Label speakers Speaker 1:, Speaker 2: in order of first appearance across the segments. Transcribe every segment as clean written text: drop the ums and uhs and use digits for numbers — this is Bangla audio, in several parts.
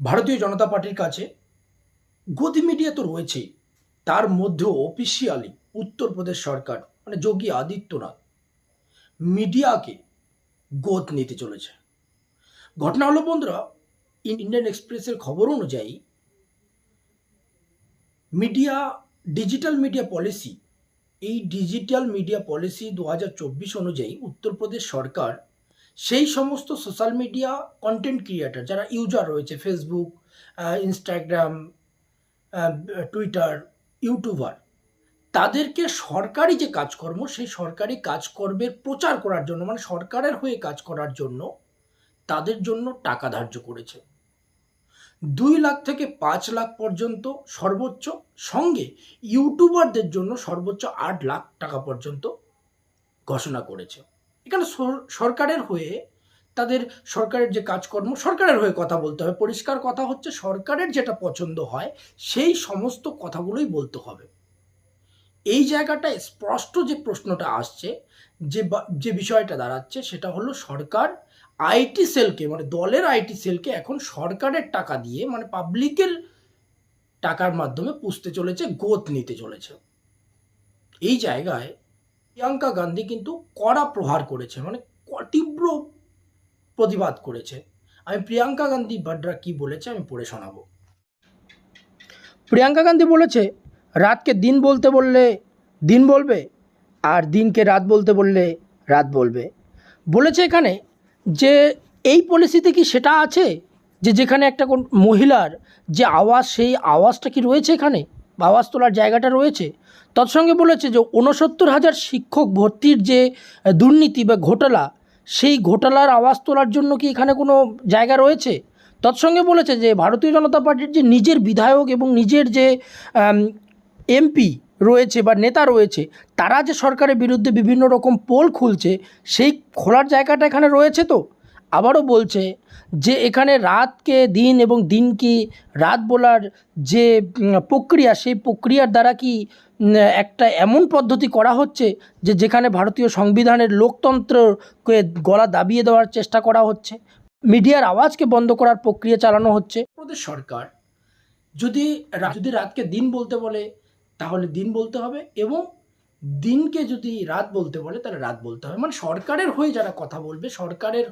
Speaker 1: ভারতীয় জনতা পার্টির কাছে গদি মিডিয়া তো রয়েছেই, তার মধ্যেও অফিসিয়ালি উত্তরপ্রদেশ সরকার মানে যোগী আদিত্যনাথ মিডিয়াকে গোদ নিতে চলেছে। ঘটনা হলো বন্ধুরা, ইন্ডিয়ান এক্সপ্রেসের খবর অনুযায়ী ডিজিটাল মিডিয়া পলিসি, এই ডিজিটাল মিডিয়া পলিসি 2024 অনুযায়ী উত্তরপ্রদেশ সরকার সেই সমস্ত সোশ্যাল মিডিয়া কন্টেন্ট ক্রিয়েটার যারা ইউজার রয়েছে, ফেসবুক, ইনস্টাগ্রাম, টুইটার, ইউটিউবার, তাদেরকে সরকারি যে কাজকর্ম সেই সরকারি কাজকর্মের প্রচার করার জন্য মানে সরকারের হয়ে কাজ করার জন্য তাদের জন্য টাকা ধার্য করেছে। 2 লাখ থেকে 5 লাখ পর্যন্ত সর্বোচ্চ, সঙ্গে ইউটিউবারদের জন্য সর্বোচ্চ 8 লাখ টাকা পর্যন্ত ঘোষণা করেছে। এখানে সরকারের হয়ে তাদের সরকারের যে কাজকর্ম, সরকারের হয়ে কথা বলতে হবে। পরিষ্কার কথা হচ্ছে, সরকারের যেটা পছন্দ হয় সেই সমস্ত কথাগুলোই বলতে হবে। এই জায়গাটায় স্পষ্ট যে প্রশ্নটা আসছে, যে বিষয়টা দাঁড়াচ্ছে সেটা হলো, সরকার আইটি সেলকে মানে দলের আইটি সেলকে এখন সরকারের টাকা দিয়ে মানে পাবলিকের টাকার মাধ্যমে পুষতে চলেছে, গোদ নিতে চলেছে। এই জায়গায় প্রিয়াঙ্কা গান্ধী কিন্তু কড়া প্রহার করেছে, মানে তীব্র প্রতিবাদ করেছে। আমি প্রিয়াঙ্কা গান্ধী বাড্রা কি বলেছে আমি পড়ে শোনাবো। প্রিয়াঙ্কা গান্ধী বলেছে, রাতকে দিন বলতে বললে দিন বলবে, আর দিনকে রাত বলতে বললে রাত বলবে। বলেছে এখানে যে এই পলিসিতে কি সেটা আছে যে যেখানে একটা কোন মহিলার যে আওয়াজ, সেই আওয়াজটা কি রয়েছে এখানে, বা আওয়াজ তোলার জায়গাটা রয়েছে। তৎসঙ্গে বলেছে যে 69,000 শিক্ষক ভর্তির যে দুর্নীতি বা ঘোটালা, সেই ঘোটালার আওয়াজ তোলার জন্য কি এখানে কোনো জায়গা রয়েছে। তৎসঙ্গে বলেছে যে ভারতীয় জনতা পার্টির যে নিজের বিধায়ক এবং নিজের যে এমপি রয়েছে বা নেতা রয়েছে, তারা যে সরকারের বিরুদ্ধে বিভিন্ন রকম পোল খুলছে, সেই খোলার জায়গাটা এখানে রয়েছে। তো আবারও বলছে যে এখানে রাতকে দিন এবং দিনকে রাত বলার যে প্রক্রিয়া, সেই প্রক্রিয়ার দ্বারা কি একটা এমন পদ্ধতি করা হচ্ছে যে যেখানে ভারতীয় সংবিধানের লোকতন্ত্রকে গলা দাবিয়ে দেওয়ার চেষ্টা করা হচ্ছে, মিডিয়ার আওয়াজকে বন্ধ করার প্রক্রিয়া চালানো হচ্ছে। প্রদেশ সরকার যদি রাতকে দিন বলতে বলে তাহলে দিন বলতে হবে, এবং দিনকে যদি রাত বলতে বলে তাহলে রাত বলতে হবে। মানে সরকারের হয়ে যারা কথা বলবে, সরকারের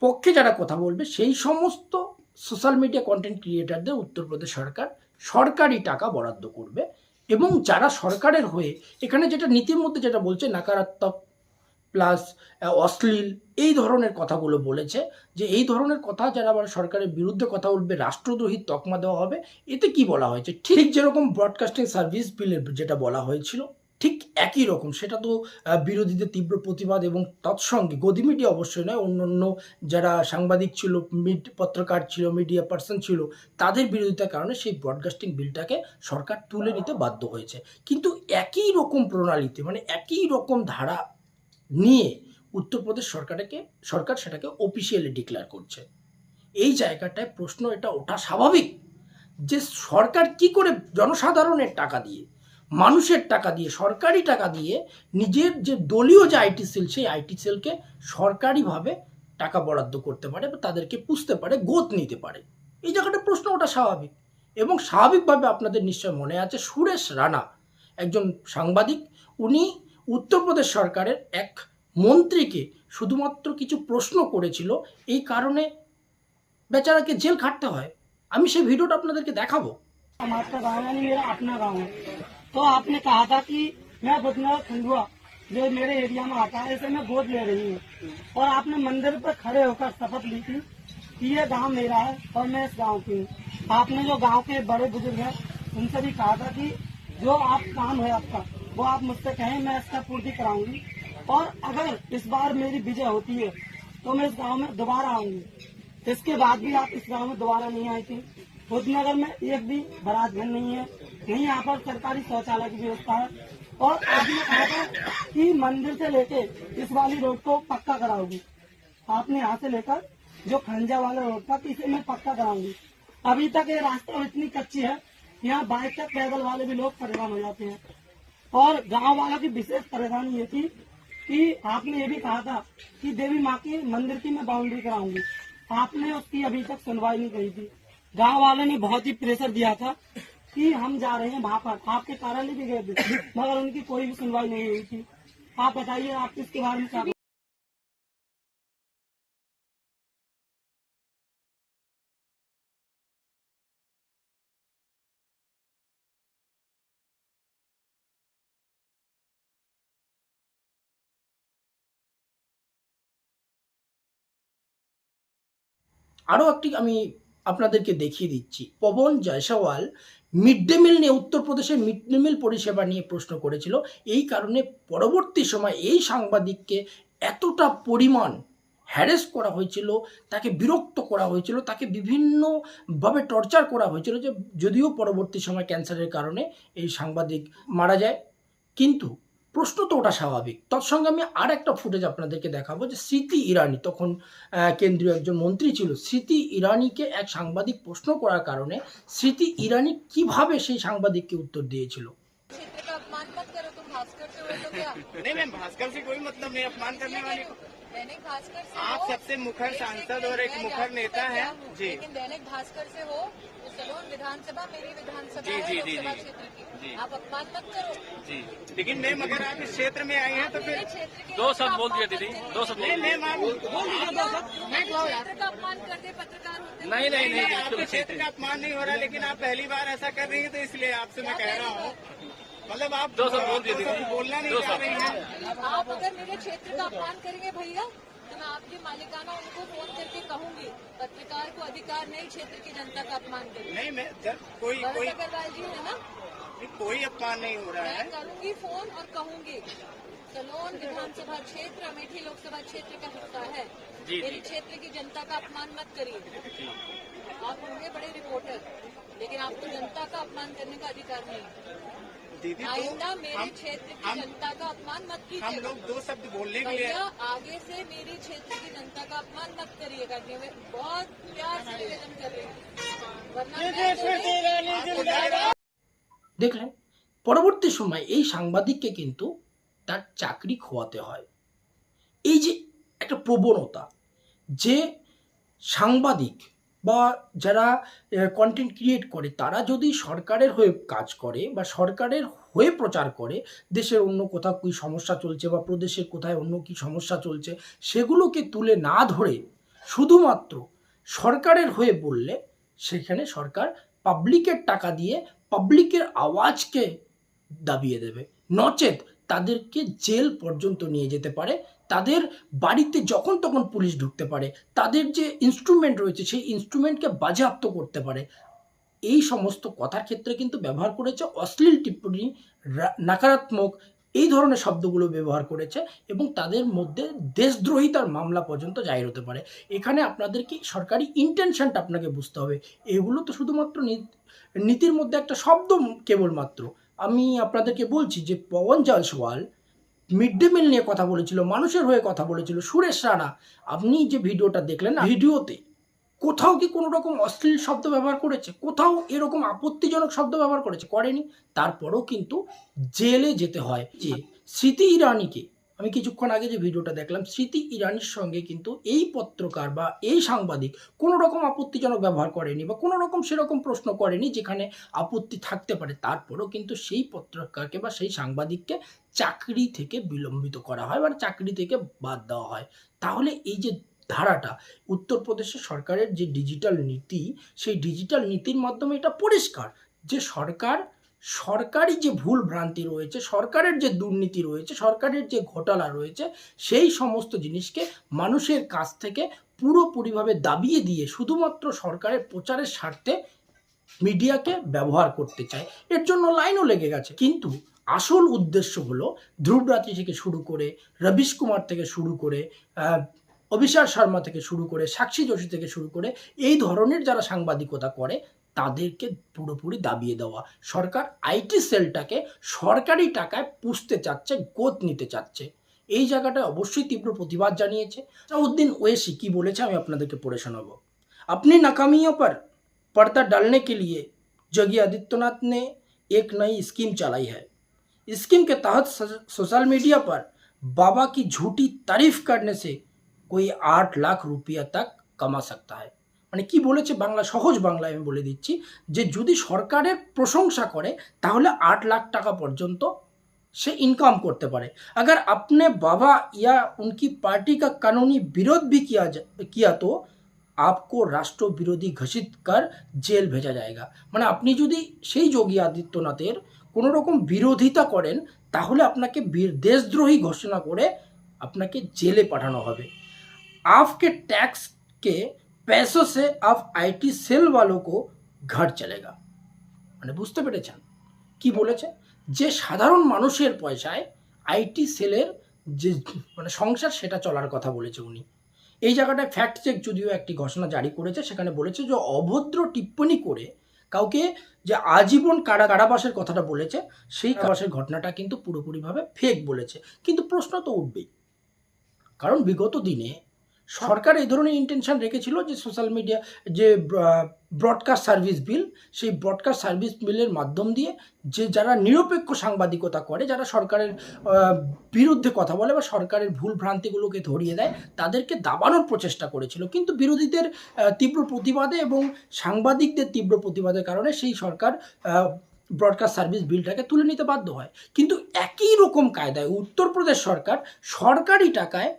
Speaker 1: পক্ষে যারা কথা বলবে, সেই সমস্ত সোশ্যাল মিডিয়া কন্টেন্ট ক্রিয়েটারদের উত্তরপ্রদেশ সরকার সরকারি টাকা বরাদ্দ করবে। এবং যারা সরকারের হয়ে এখানে যেটা নীতির মধ্যে যেটা বলছে, নাকারাত্মক প্লাস অশ্লীল এই ধরনের কথাগুলো বলেছে, যে এই ধরনের কথা যারা আবার সরকারের বিরুদ্ধে কথা বলবে রাষ্ট্রদ্রোহী তকমা দেওয়া হবে। এতে কি বলা হয়েছে, ঠিক যেরকম ব্রডকাস্টিং সার্ভিস বিলের যেটা বলা হয়েছিল ঠিক একই রকম, সেটা তো বিরোধীদের তীব্র প্রতিবাদ এবং তৎসঙ্গে গদি মিডিয়া অবশ্যই নয়, অন্য যারা সাংবাদিক ছিল, পত্রকার ছিল, মিডিয়া পার্সন ছিল, তাদের বিরোধিতার কারণে সেই ব্রডকাস্টিং বিলটাকে সরকার তুলে নিতে বাধ্য হয়েছে। কিন্তু একই রকম প্রণালীতে মানে একই রকম ধারা নিয়ে উত্তরপ্রদেশ সরকার সেটাকে অফিসিয়ালি ডিক্লেয়ার করছে। এই জায়গাটায় প্রশ্ন এটা ওঠা স্বাভাবিক যে সরকার কি করে জনসাধারণের টাকা দিয়ে, মানুষের টাকা দিয়ে, সরকারি টাকা দিয়ে নিজের যে দলীয় যে আইটি সেল, সেই আইটি সেলকে সরকারিভাবে টাকা বরাদ্দ করতে পারে বা তাদেরকে পুষতে পারে, গোদ নিতে পারে। এই জায়গাটা প্রশ্ন ওটা স্বাভাবিক। এবং স্বাভাবিকভাবে আপনাদের নিশ্চয় মনে আছে, সুরেশ রানা একজন সাংবাদিক, উনি উত্তরপ্রদেশ সরকারের এক মন্ত্রীকে শুধুমাত্র কিছু প্রশ্ন করেছিল, এই কারণে বেচারাকে জেল খাটতে হয়। আমি সেই ভিডিওটা আপনাদেরকে দেখাবো।
Speaker 2: आपका गाँव है नहीं, मेरा अपना गाँव है। तो आपने कहा था कि मैं बुधना खंडुआ जो मेरे एरिया में आता है, इसे मैं गोद ले रही हूँ, और आपने मंदिर पर खड़े होकर शपथ ली थी कि ये गांव मेरा है और मैं इस गांव की हूँ। आपने जो गांव के बड़े बुजुर्ग हैं उनसे भी कहा था कि जो आप काम है आपका वो आप मुझसे कहें, मैं इसका पूर्ति कराऊंगी, और अगर इस बार मेरी विजय होती है तो मैं इस गाँव में दोबारा आऊंगी। इसके बाद भी आप इस गाँव में दोबारा नहीं आई थी। बुद्धनगर में एक भी बरात घर नहीं है, नहीं यहाँ पर सरकारी शौचालय की व्यवस्था है, और आपने कहा था कि मंदिर से लेके इस वाली रोड को पक्का कराऊंगी। आपने यहाँ से लेकर जो खंजा वाला रोड था इसे मैं पक्का कराऊंगी। अभी तक ये रास्ता इतनी कच्ची है, यहाँ बाइक तक पैदल वाले भी लोग परेशान हो जाते हैं। और गांव वालों की विशेष परेशानी ये थी कि आपने ये भी कहा था कि देवी माँ की मंदिर की मैं बाउंड्री कराऊंगी। आपने उसकी अभी तक सुनवाई नहीं करी थी। गांव वालों ने बहुत ही प्रेशर दिया था कि हम जा रहे हैं वहाँ पर, आपके कारण भी गए थे, मगर उनकी कोई भी सुनवाई नहीं हुई थी। आप बताइए, आप इसके बारे में क्या?
Speaker 1: আরও একটি আমি আপনাদেরকে দেখিয়ে দিচ্ছি। Pawan Jaiswal mid day meal নিয়ে, উত্তরপ্রদেশের মিড ডে মিল পরিষেবা নিয়ে প্রশ্ন করেছিল। এই কারণে পরবর্তী সময় এই সাংবাদিককে এতটা পরিমাণ হ্যারেস করা হয়েছিল, তাকে বিরক্ত করা হয়েছিল, তাকে বিভিন্নভাবে টর্চার করা হয়েছিল, যে যদিও পরবর্তী সময় ক্যান্সারের কারণে এই সাংবাদিক মারা যায়। কিন্তু প্রশ্ন তো ওটা স্বাভাবিক। তৎসঙ্গে আমি আর একটা ফুটেজ আপনাদেরকে দেখাবো, যে স্মৃতি ইরানি তখন কেন্দ্রীয় একজন মন্ত্রী ছিল। স্মৃতি ইরানিকে এক সাংবাদিক প্রশ্ন করার কারণে স্মৃতি ইরানি কিভাবে সেই সাংবাদিককে উত্তর দিয়েছিল।
Speaker 3: क्षेत्र का अपमान मत करो, तुम भास्कर से हो तो क्या?
Speaker 4: नहीं मैम, भास्कर से कोई मतलब नहीं अपमान करने वाली को।
Speaker 3: दैनिक भास्कर से
Speaker 4: आप
Speaker 3: हो,
Speaker 4: सबसे मुखर सांसद और एक
Speaker 3: मैं
Speaker 4: मुखर
Speaker 3: जानती
Speaker 4: नेता
Speaker 3: हूँ
Speaker 4: हैं
Speaker 3: क्या हूँ,
Speaker 4: जी।
Speaker 3: लेकिन दैनिक भास्कर से हो तो सलोन विधानसभा मेरी विधानसभा
Speaker 4: जी,
Speaker 3: है,
Speaker 4: जी, जी,
Speaker 3: लोकसभा
Speaker 4: जी।
Speaker 3: क्षेत्र की।
Speaker 4: जी।
Speaker 3: आप अपमान मत करो।
Speaker 4: जी लेकिन मैम अगर आप इस क्षेत्र में आई हैं तो फिर
Speaker 3: मेरे क्षेत्र के
Speaker 5: दो
Speaker 3: लोग
Speaker 5: शब्द
Speaker 3: का
Speaker 5: बोल दिया
Speaker 3: अपमान
Speaker 5: दीदी,
Speaker 3: मत
Speaker 5: दो
Speaker 3: करिए।
Speaker 5: शब्द
Speaker 4: नहीं मैम आप
Speaker 3: मेरे क्षेत्र का अपमान कर दे पत्रकार होते हुए।
Speaker 5: नहीं नहीं नहीं
Speaker 4: आपके क्षेत्र का अपमान नहीं हो रहा, लेकिन आप पहली बार ऐसा कर रही हैं तो इसलिए आपसे मैं कह रहा हूँ, मतलब आप
Speaker 5: दो शब्द बोल दिए
Speaker 4: दो शब्द
Speaker 5: दीदी,
Speaker 4: बोलना नहीं
Speaker 5: दो
Speaker 4: चाह
Speaker 5: शब्द।
Speaker 4: रही हैं।
Speaker 3: आप अगर मेरे क्षेत्र का अपमान करेंगे भैया तो मैं आपकी मालिकाना उनको फोन करके कहूंगी, पत्रकार को अधिकार नहीं क्षेत्र की जनता का अपमान करने।
Speaker 4: नहीं मैं कोई
Speaker 3: भरत
Speaker 4: कोई
Speaker 3: अग्रवाल जी है ना,
Speaker 4: कोई अपमान नहीं हो रहा
Speaker 3: मैं
Speaker 4: है।
Speaker 3: करूंगी फोन और कहूंगी सलोन विधानसभा क्षेत्र अमेठी लोकसभा क्षेत्र का हिस्सा है।
Speaker 5: जी,
Speaker 3: मेरी
Speaker 5: जी।
Speaker 3: क्षेत्र की जनता का अपमान मत करिए। आप होंगे बड़े रिपोर्टर, लेकिन आपको जनता का अपमान करने का अधिकार नहीं।
Speaker 4: दीदी
Speaker 3: आइंदा
Speaker 4: तो
Speaker 3: मेरे क्षेत्र की
Speaker 4: हम
Speaker 3: जनता का अपमान मत
Speaker 4: हम
Speaker 3: कीजिएगा।
Speaker 4: लोग दो शब्द बोलने के लिए
Speaker 3: भैया आगे से मेरी क्षेत्र की जनता का अपमान मत करिएगा। मैं बहुत प्यार से निवेदन कर रही हूँ, वरना मैं तो
Speaker 1: দেখলেন, পরবর্তী সময় এই সাংবাদিককে কিন্তু তার চাকরি খোয়াতে হয়। এই যে একটা প্রবণতা, যে সাংবাদিক বা যারা কন্টেন্ট ক্রিয়েট করে, তারা যদি সরকারের হয়ে কাজ করে বা সরকারের হয়ে প্রচার করে, দেশের অন্য কোথাও কী সমস্যা চলছে বা প্রদেশের কোথায় অন্য কী সমস্যা চলছে, সেগুলোকে তুলে না ধরে শুধুমাত্র সরকারের হয়ে বললে, সেখানে সরকার পাবলিকের টাকা দিয়ে পাবলিকের আওয়াজকে দাবিয়ে দেবে, নচেত তাদেরকে জেল পর্যন্ত নিয়ে যেতে পারে, তাদের বাড়িতে যখন তখন পুলিশ ঢুকতে পারে, তাদের যে ইনস্ট্রুমেন্ট রয়েছে সেই ইনস্ট্রুমেন্টকে বাজেয়াপ্ত করতে পারে। এই সমস্ত কথার ক্ষেত্রে কিন্তু ব্যবহার করেছে অশ্লীল টিপ্পনী, নাকারাত্মক এই ধরনের শব্দগুলো ব্যবহার করেছে, এবং তাদের মধ্যে দেশদ্রোহিতার মামলা পর্যন্ত জাহির হতে পারে। এখানে আপনাদেরকে সরকারি ইন্টেনশনটা আপনাকে বুঝতে হবে। এগুলো তো শুধুমাত্র নীতির মধ্যে একটা শব্দ কেবলমাত্র। আমি আপনাদেরকে বলছি যে Pawan Jaiswal mid day meal নিয়ে কথা বলেছিল, মানুষের হয়ে কথা বলেছিল। সুরেশ রানা, আপনি যে ভিডিওটা দেখলেন, ভিডিওতে কোথাও কি কোনো রকম অশ্লীল শব্দ ব্যবহার করেছে? কোথাও এরকম আপত্তিজনক শব্দ ব্যবহার করেছে? করেনি। তারপরেও কিন্তু জেলে যেতে হয়। যে স্মৃতি ইরানিকে, আমি কিছুক্ষণ আগে যে ভিডিওটা দেখলাম, স্মৃতি ইরানির সঙ্গে কিন্তু এই পত্রকার বা এই সাংবাদিক কোনো রকম আপত্তিজনক ব্যবহার করেনি বা কোনো রকম সেরকম প্রশ্ন করেনি যেখানে আপত্তি থাকতে পারে। তারপরেও কিন্তু সেই পত্রকারকে বা সেই সাংবাদিককে চাকরি থেকে বিলম্বিত করা হয় বা চাকরি থেকে বাদ দেওয়া হয়। তাহলে এই যে ধারাটা, উত্তরপ্রদেশের সরকারের যে ডিজিটাল নীতি, সেই ডিজিটাল নীতির মাধ্যমে এটা পরিষ্কার যে সরকারি যে ভুল ভ্রান্তি রয়েছে, সরকারের যে দুর্নীতি রয়েছে, সরকারের যে ঘোটালা রয়েছে, সেই সমস্ত জিনিসকে মানুষের কাছ থেকে পুরোপুরিভাবে দাবিয়ে দিয়ে শুধুমাত্র সরকারের প্রচারের স্বার্থে মিডিয়াকে ব্যবহার করতে চায়। এর জন্য লাইনও লেগে গেছে। কিন্তু আসল উদ্দেশ্য হলো ধ্রুবরাত্রি থেকে শুরু করে, রবিশ কুমার থেকে শুরু করে, অভিষেক শর্মা থেকে শুরু করে, সাক্ষী যোশী থেকে শুরু করে, এই ধরনের যারা সাংবাদিকতা করে তাদেরকে পুরোপুরি দাবিয়ে দেওয়া। সরকার আইটি সেলটাকে সরকারি টাকায় পুষতে চাচ্ছে, গোদ নিতে চাচ্ছে। এই জায়গাটায় অবশ্যই তীব্র প্রতিবাদ জানিয়েছে। সাউদ্দিন ওয়েসি কি বলেছে আমি আপনাদেরকে পড়ে শোনাবো। अपनी नाकामियों पर पर्दा डालने के लिए योगी आदित्यनाथ ने एक नई स्कीम चलाई है। स्कीम के तहत सोशल मीडिया पर बाबा की झूठी तारीफ करने से कोई 8 लाख रुपया तक कमा सकता है। মানে কি বলেছে বাংলা, সহজ বাংলায় আমি বলে দিচ্ছি, যে যদি সরকারের প্রশংসা করে তাহলে 8 লাখ টাকা পর্যন্ত से इनकम करते पारे। अगर अपने बाबा या उनकी पार्टी का कानूनी विरोध भी किया तो आपको राष्ट्र विरोधी घोषित कर जेल भेजा जाएगा। মানে আপনি যদি সেই যোগী আদিত্যনাথের কোনো রকম বিরোধিতা করেন তাহলে আপনাকে দেশদ্রোহী ঘোষণা করে আপনাকে জেলে পাঠানো হবে। आपके टैक्स के पैसों से आप आईटी सेल वालों को घर चलेगा। মানে বুঝতে পেরেছেন কি বলেছে, যে সাধারণ মানুষের পয়সায় আইটি সেলের যে মানে সংসার সেটা চলার কথা বলেছে উনি। এই জায়গাটায় ফ্যাক্ট চেক যদিও একটি ঘোষণা জারি করেছে, সেখানে বলেছে যে অভদ্র টিপ্পণী করে কাউকে যে আজীবন কারাবাসের কথাটা বলেছে, সেই কারাবাসের ঘটনাটা কিন্তু পুরোপুরিভাবে ফেক বলেছে। কিন্তু প্রশ্ন তো উঠবেই, কারণ বিগত দিনে সরকার এই ধরনের ইন্টেনশন রেখেছিল যে সোশ্যাল মিডিয়া যে ব্রডকাস্ট সার্ভিস বিল, সেই ব্রডকাস্ট সার্ভিস বিলের মাধ্যম দিয়ে যে যারা নিরপেক্ষ সাংবাদিকতা করে, যারা সরকারের বিরুদ্ধে কথা বলে বা সরকারের ভুল ভ্রান্তিগুলোকে ধরিয়ে দেয়, তাদেরকে দাবানোর প্রচেষ্টা করেছিল। কিন্তু বিরোধীদের তীব্র প্রতিবাদে এবং সাংবাদিকদের তীব্র প্রতিবাদের কারণে সেই সরকার ব্রডকাস্ট সার্ভিস বিলটাকে তুলে নিতে বাধ্য হয়। কিন্তু একই রকম কায়দায় উত্তরপ্রদেশ সরকার সরকারি টাকায়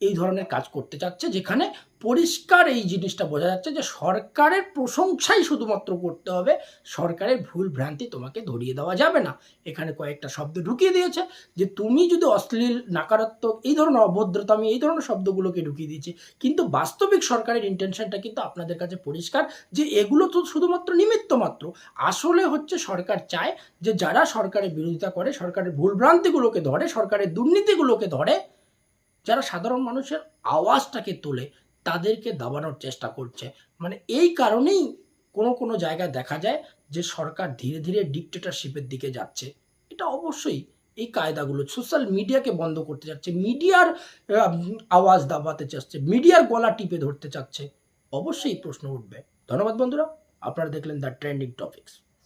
Speaker 1: এই ধরনের কাজ করতে চাচ্ছে, যেখানে পরিষ্কার এই জিনিসটা বোঝা যাচ্ছে যে সরকারের প্রশংসাই শুধুমাত্র করতে হবে, সরকারের ভুল ভ্রান্তি তোমাকে ধরিয়ে দেওয়া যাবে না। এখানে কয়েকটা শব্দ ঢুকিয়ে দিয়েছে যে তুমি যদি অশ্লীল, নাকারাত্মক, এই ধরনের অভদ্রতা, আমি এই ধরনের শব্দগুলোকে ঢুকিয়ে দিয়েছি, কিন্তু বাস্তবিক সরকারের ইন্টেনশনটা কিন্তু আপনাদের কাছে পরিষ্কার যে এগুলো তো শুধুমাত্র নিমিত্ত মাত্র। আসলে হচ্ছে সরকার চায় যে যারা সরকারের বিরোধিতা করে, সরকারের ভুল ভ্রান্তিগুলোকে ধরে, সরকারের দুর্নীতিগুলোকে ধরে, যারা সাধারণ মানুষের আওয়াজটাকে তোলে, তাদেরকে দাবানোর চেষ্টা করছে। মানে এই কারণেই কোনো জায়গায় দেখা যায় যে সরকার ধীরে ধীরে ডিক্টেটরশিপের দিকে যাচ্ছে। এটা অবশ্যই এই কায়দাগুলো সোশ্যাল মিডিয়াকে বন্ধ করতে চাচ্ছে, মিডিয়ার আওয়াজ দাবাতে চাচ্ছে, মিডিয়ার গলা টিপে ধরতে চাচ্ছে। অবশ্যই প্রশ্ন উঠবে। ধন্যবাদ বন্ধুরা, আপনারা দেখলেন দ্য ট্রেন্ডিং টপিকস।